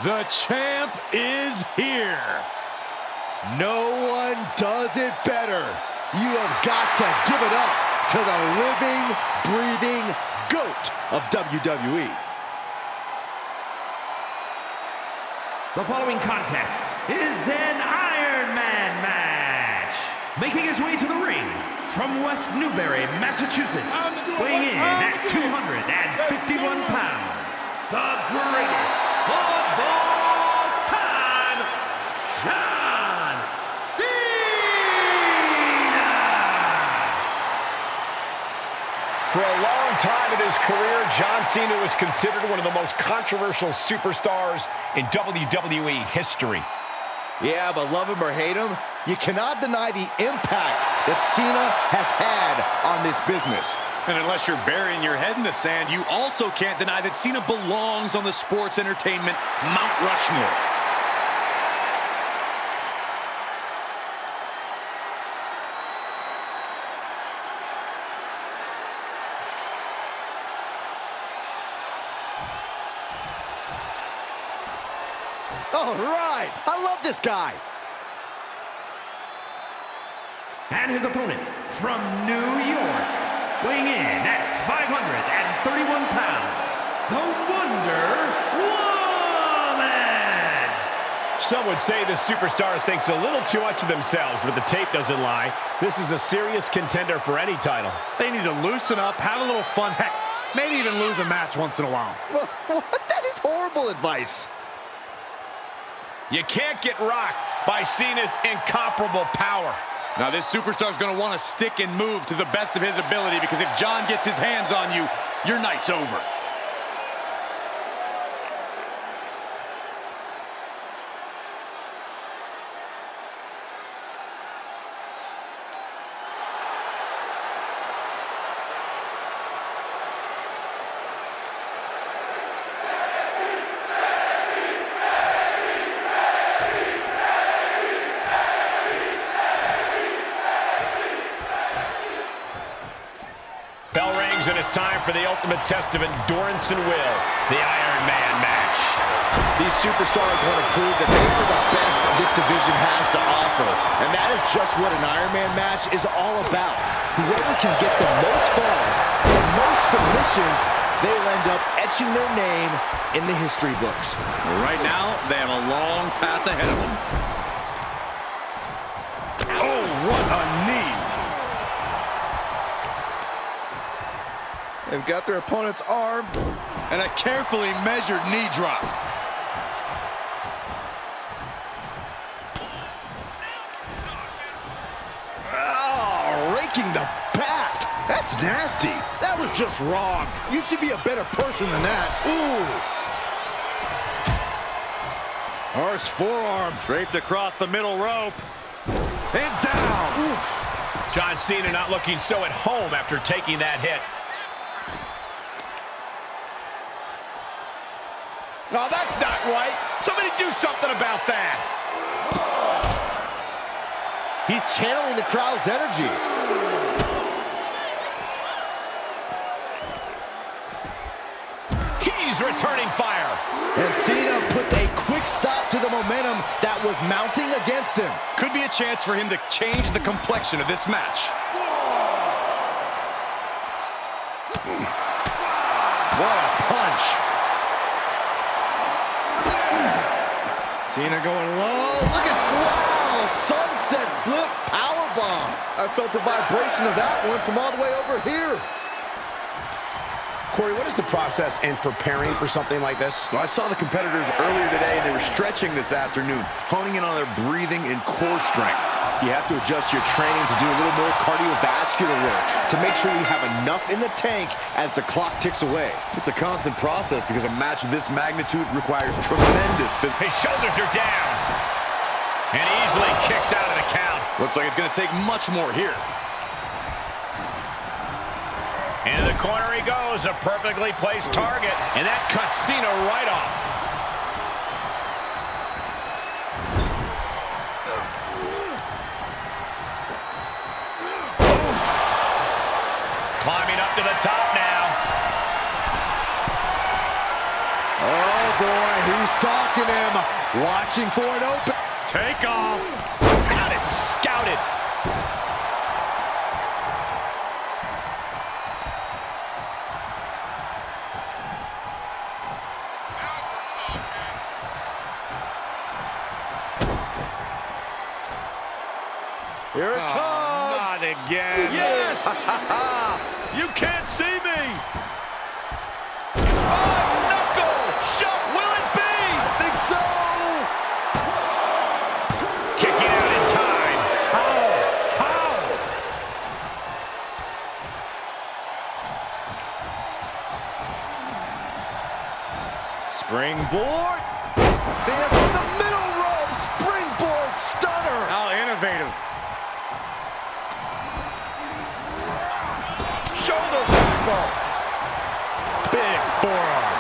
The champ is here. No one does it better. You have got to give it up to the living, breathing GOAT of WWE. The following contest is an Iron Man match. Making his way to the ring from West Newbury, Massachusetts, weighing in at 251 pounds, the greatest of all time, John Cena! For a long time in his career, John Cena was considered one of the most controversial superstars in WWE history. Yeah, but love him or hate him, you cannot deny the impact that Cena has had on this business. And unless you're burying your head in the sand, you also can't deny that Cena belongs on the sports entertainment Mount Rushmore. All right, I love this guy. And his opponent from New York, weighing in at 531 pounds, the Wonder Woman! Some would say this superstar thinks a little too much of themselves, but the tape doesn't lie. This is a serious contender for any title. They need to loosen up, have a little fun, heck, maybe even lose a match once in a while. That is horrible advice. You can't get rocked by Cena's incomparable power. Now this superstar's gonna want to stick and move to the best of his ability, because if John gets his hands on you, your night's over. Bell rings and it's time for the ultimate test of endurance and will, the Iron Man match. These superstars want to prove that they are the best this division has to offer. And that is just what an Iron Man match is all about. Whoever can get the most falls, the most submissions, they will end up etching their name in the history books. Right now, they have a long path ahead of them. Oh, what a knee! They've got their opponent's arm. And a carefully measured knee drop. Oh, raking the back. That's nasty. That was just wrong. You should be a better person than that. Ooh. Horse forearm draped across the middle rope. And down. Oof. John Cena not looking so at home after taking that hit. No, that's not right. Somebody do something about that. He's channeling the crowd's energy. He's returning fire. And Cena puts a quick stop to the momentum that was mounting against him. Could be a chance for him to change the complexion of this match. What a punch. Cena going low. Look at, wow, sunset flip powerbomb. I felt the vibration of that one from all the way over here. Corey, what is the process in preparing for something like this? So I saw the competitors earlier today, and they were stretching this afternoon, honing in on their breathing and core strength. You have to adjust your training to do a little more cardiovascular work to make sure you have enough in the tank as the clock ticks away. It's a constant process because a match of this magnitude requires tremendous physical. His shoulders are down. And easily kicks out of the count. Looks like it's going to take much more here. Into the corner he goes, a perfectly placed target. And that cuts Cena right off. Climbing up to the top now. Oh, boy, he's stalking him. Watching for an open. Take off. Got it scouted. Here it comes. Not again. Yes! You can't see me. Oh, knuckle! Shove! Will it be? I think so. Kicking out in time. How? Springboard. Cena from the middle rope. Springboard stunner. How innovative. Shoulder tackle. Big forearm.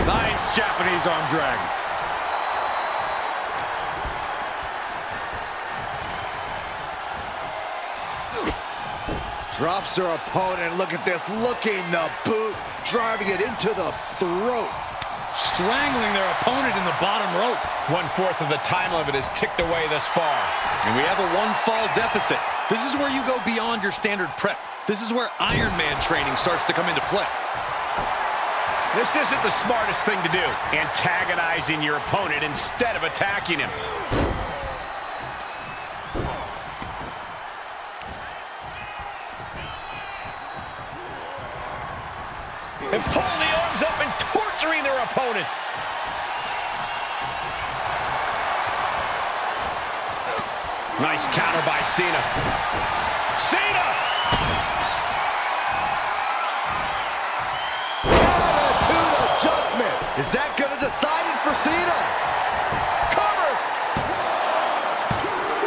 Nice Japanese arm drag. Drops her opponent. Look at this. Looking the boot. Driving it into the throat. Strangling their opponent in the bottom rope. 1/4 of the time limit is ticked away thus far. And we have a one-fall deficit. This is where you go beyond your standard prep. This is where Iron Man training starts to come into play. This isn't the smartest thing to do, antagonizing your opponent instead of attacking him. And pulling the arms up and torturing their opponent. Nice counter by Cena. Cena! Attitude adjustment. Is that going to decide it for Cena? Cover.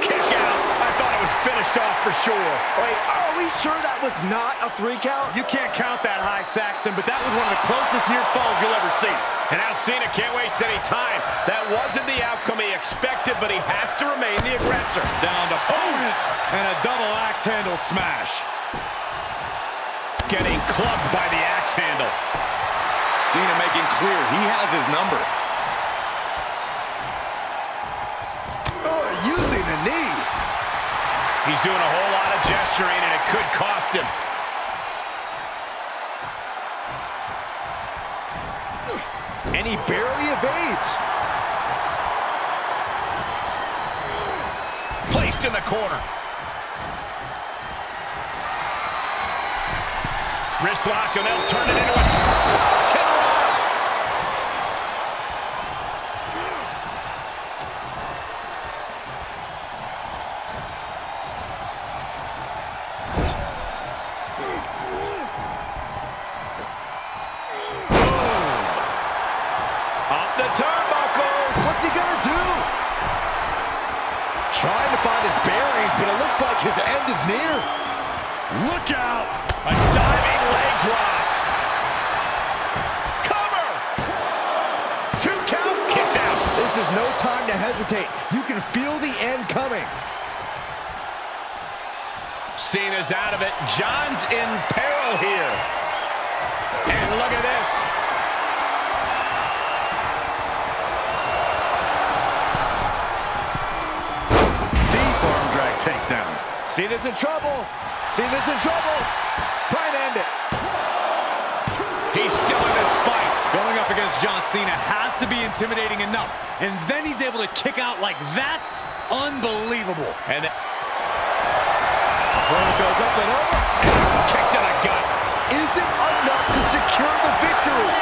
Kick out. I thought it was finished off for sure. Wait, are we sure that was not a 3 count? You can't count that high, Saxton, but that was one of the closest near falls you'll ever see. And now Cena can't waste any time. That wasn't the outcome he expected, but he has to remain the aggressor. Down to opponent and a double axe handle smash. Getting clubbed by the axe handle. Cena making clear he has his number. Oh, using the knee. He's doing a whole lot of gesturing, and it could cost him. And he barely evades. Placed in the corner. Wrist lock, and they'll turn it into a killer. Up the turnbuckles. What's he gonna do? Trying to find his bearings, but it looks like his end is near. Look out! A diving leg drop. Cover. 2 count. Kicks out. This is no time to hesitate. You can feel the end coming. Cena's out of it. John's in peril here. And look at this. Deep arm drag takedown. Cena's in trouble. Cena's in trouble. Try and end it. He's still in this fight. Going up against John Cena has to be intimidating enough. And then he's able to kick out like that. Unbelievable. And Opponent goes up and over. kick to the gut. Isn't enough to secure the victory.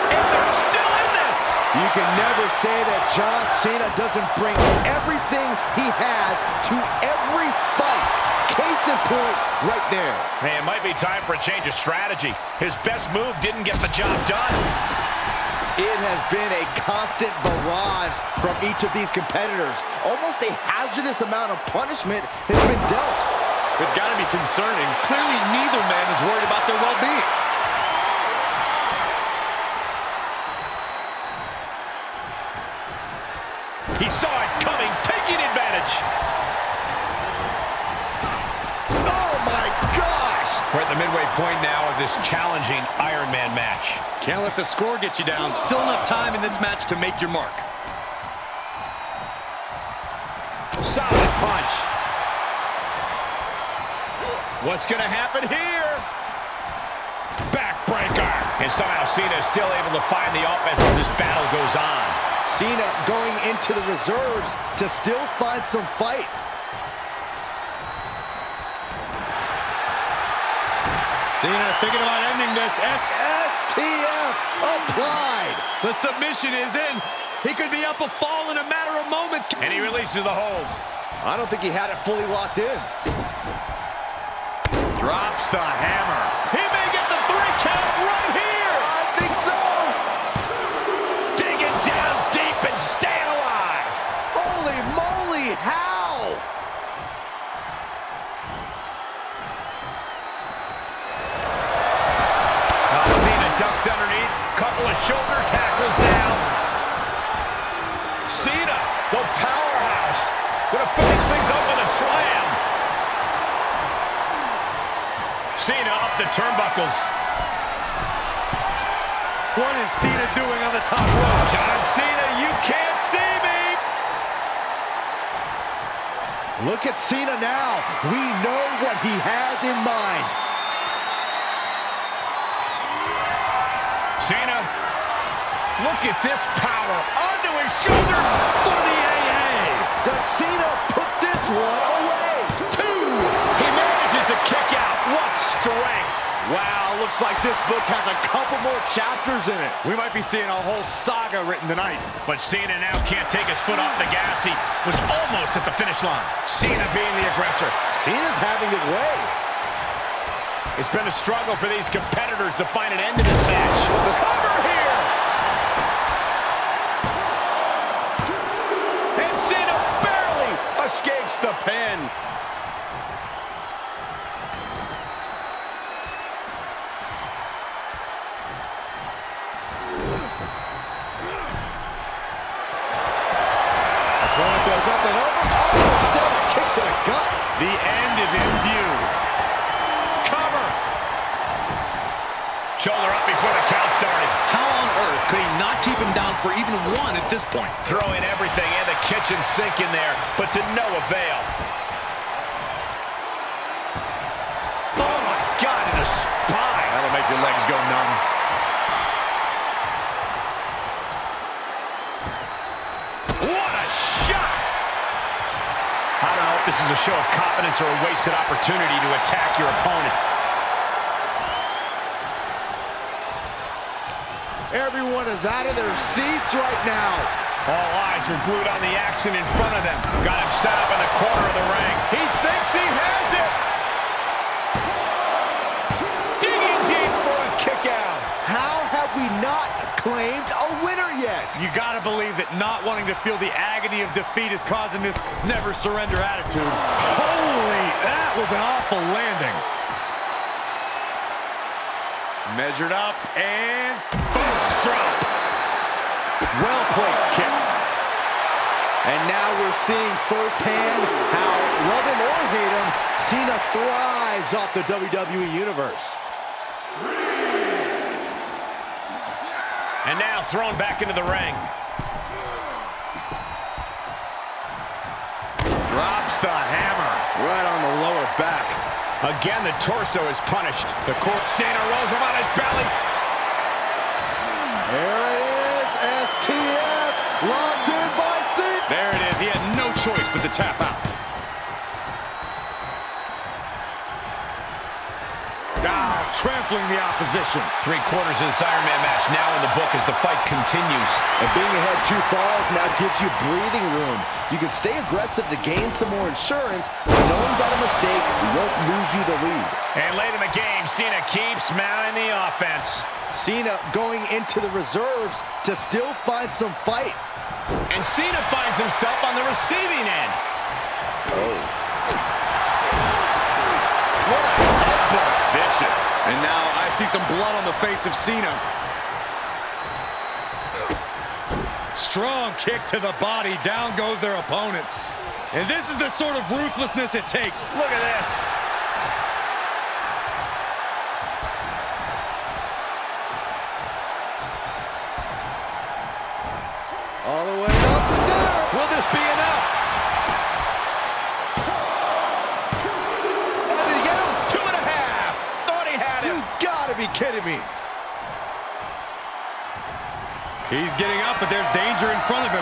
And they're still in this. You can never say that John Cena doesn't bring everything he has to every fight. Case in point, right there. Hey, it might be time for a change of strategy. His best move didn't get the job done. It has been a constant barrage from each of these competitors. Almost a hazardous amount of punishment has been dealt. It's got to be concerning. Clearly, neither man is worried about their well-being. He saw it coming, taking advantage. We're at the midway point now of this challenging Iron Man match. Can't let the score get you down. Still enough time in this match to make your mark. Solid punch. What's going to happen here? Backbreaker. And somehow Cena is still able to find the offense as this battle goes on. Cena going into the reserves to still find some fight. Cena thinking about ending this. STF applied. The submission is in. He could be up a fall in a matter of moments. And he releases the hold. I don't think he had it fully locked in. Drops the hammer. He may get the 3 count right here. I think so. Digging down deep and staying alive. Holy moly, how? Cena ducks underneath. Couple of shoulder tackles now. Cena, the powerhouse, gonna finish things up with a slam. Cena up the turnbuckles. What is Cena doing on the top rope? John Cena, you can't see me. Look at Cena now. We know what he has in mind. Cena, look at this power. Onto his shoulders for the AA. Does Cena put this one away? 2. He manages to kick out. What strength. Wow, looks like this book has a couple more chapters in it. We might be seeing a whole saga written tonight. But Cena now can't take his foot off the gas. He was almost at the finish line. Cena being the aggressor. Cena's having his way. It's been a struggle for these competitors to find an end to this match. The cover here. And Cena barely escapes the pin. Opponent goes up and over. Oh, instead a kick to the gut. The end is in view. Cover. Shoulder up before the count started. How on earth could he not keep him down for even 1 at this point? Throwing everything and the kitchen sink in there, but to no avail. Oh my God, in the spine. That'll make your legs go numb. What a shot! I don't know if this is a show of confidence or a wasted opportunity to attack your opponent. Everyone is out of their seats right now. All eyes are glued on the action in front of them. Got him set up in the corner of the ring. He thinks he has it! Digging deep for a kick out. How have we not claimed a winner yet? You gotta believe that not wanting to feel the agony of defeat is causing this never surrender attitude. Holy, that was an awful landing. Measured up and First drop. well-placed kick. And now we're seeing firsthand how, love him or hate him, Cena thrives off the WWE Universe. And now thrown back into the ring. Drops the hammer. Right on the lower back. Again, the torso is punished. The corpse. Cena rolls him on his belly. There it is, STF, locked in by Cena. There it is. He had no choice but to tap out. Ah, trampling the opposition. 3/4 of this Iron Man match now in the book as the fight continues. And being ahead 2 falls now gives you breathing room. You can stay aggressive to gain some more insurance, but knowing about a mistake won't lose you the lead. And late in the game, Cena keeps mounting the offense. Cena going into the reserves to still find some fight. And Cena finds himself on the receiving end. What a headbutt. Vicious. And now I see some blood on the face of Cena. Strong kick to the body. Down goes their opponent. And this is the sort of ruthlessness it takes. Look at this. All the way up there. Will this be enough? Oh, did he get him? 2.5. Thought he had him. You gotta be kidding me. He's getting up, but there's danger in front of him.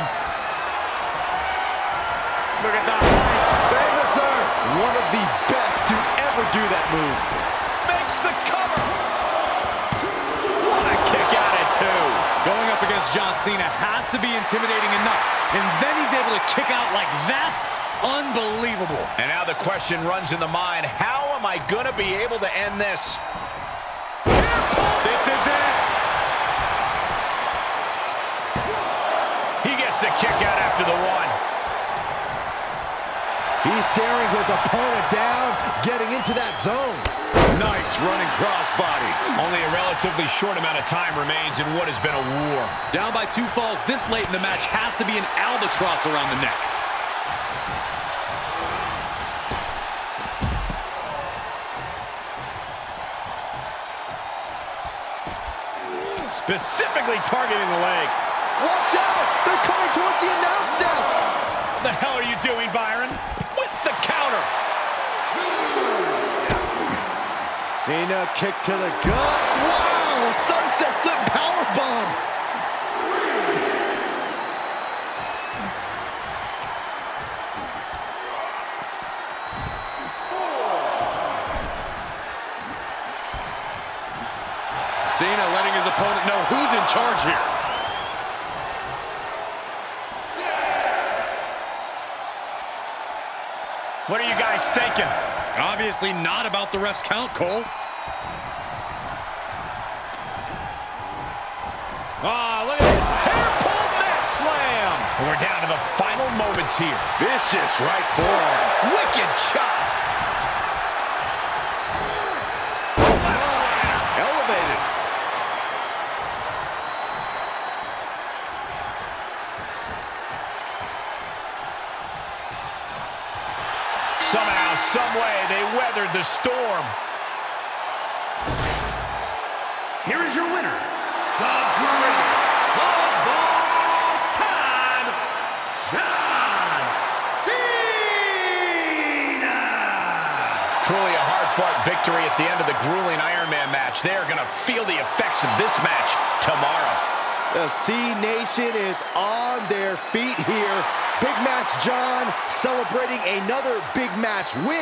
Look at that. Famous, sir. One of the best to ever do that move. Makes the cover. What a kick out at 2. Going up against John Cena has to be intimidating enough. And then he's able to kick out like that. Unbelievable. And now the question runs in the mind, how am I going to be able to end this? This is it. He gets the kick out after the 1. He's staring his opponent down, getting into that zone. Nice running crossbody. Only a relatively short amount of time remains in what has been a war. Down by 2 falls this late in the match has to be an albatross around the neck. Specifically targeting the leg. Watch out! They're coming towards the announce desk! What the hell are you doing, Byron? With the counter. Cena kick to the gut. Wow! Sunset flip powerbomb. Cena letting his opponent know who's in charge here. What are you guys thinking? Obviously not about the ref's count, Cole. Look at this. Hair pull mat slam. We're down to the final moments here. Vicious right forearm. Wicked chop. Elevated. Somehow, some way, they weathered the storm. Here is your winner, the greatest of all time, John Cena! Truly a hard-fought victory at the end of the grueling Iron Man match. They are going to feel the effects of this match tomorrow. The C Nation is on their feet here. Big Match John celebrating another big match win.